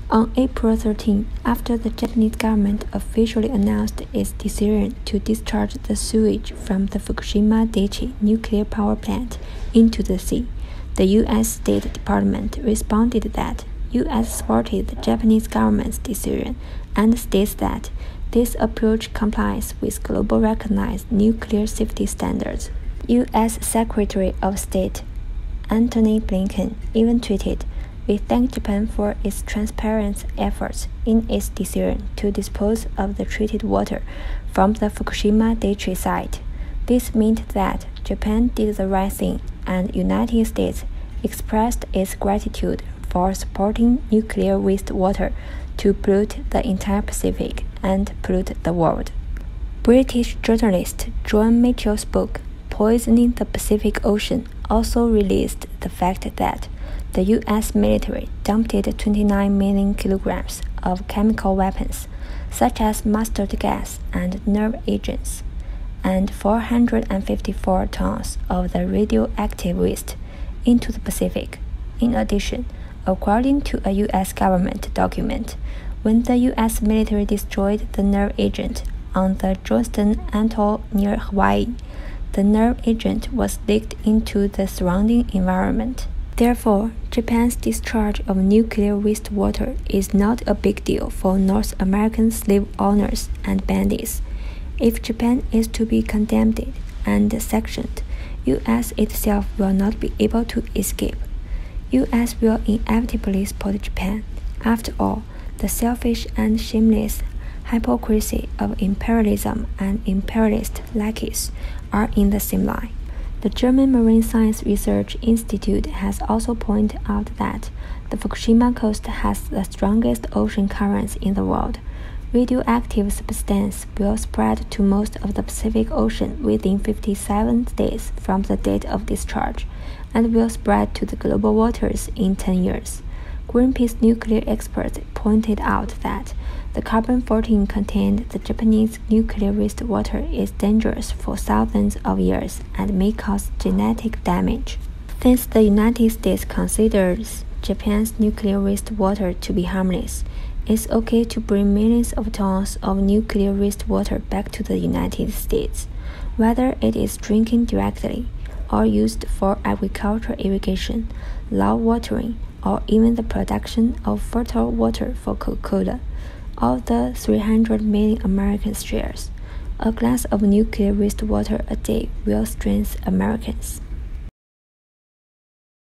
On April 13, after the Japanese government officially announced its decision to discharge the sewage from the Fukushima Daiichi nuclear power plant into the sea, the U.S. State Department responded that U.S. supported the Japanese government's decision and states that this approach complies with globally recognized nuclear safety standards. U.S. Secretary of State Antony Blinken even tweeted, "We thank Japan for its transparent efforts in its decision to dispose of the treated water from the Fukushima Daiichi site. This meant that Japan did the right thing, and United States expressed its gratitude for supporting nuclear wastewater to pollute the entire Pacific and pollute the world." British journalist Joan Mitchell's book, Poisoning the Pacific Ocean, also released the fact that the U.S. military dumped 29 million kilograms of chemical weapons, such as mustard gas and nerve agents, and 454 tons of the radioactive waste into the Pacific. In addition, according to a U.S. government document, when the U.S. military destroyed the nerve agent on the Johnston Atoll near Hawaii, the nerve agent was leaked into the surrounding environment. Therefore, Japan's discharge of nuclear wastewater is not a big deal for North American slave owners and bandits. If Japan is to be condemned and sanctioned, U.S. itself will not be able to escape. U.S. will inevitably support Japan. After all, the selfish and shameless hypocrisy of imperialism and imperialist lackeys are in the same line. The German Marine Science Research Institute has also pointed out that the Fukushima coast has the strongest ocean currents in the world. Radioactive substance will spread to most of the Pacific Ocean within 57 days from the date of discharge, and will spread to the global waters in 10 years. Greenpeace nuclear experts pointed out that the carbon-14 contained in the Japanese nuclear wastewater is dangerous for thousands of years and may cause genetic damage. Since the United States considers Japan's nuclear wastewater to be harmless, it's okay to bring millions of tons of nuclear wastewater back to the United States, whether it is drinking directly or used for agricultural irrigation, lawn watering, or even the production of fertile water for Coca-Cola. Of the 300 million Americans shares, a glass of nuclear wastewater a day will strengthen Americans.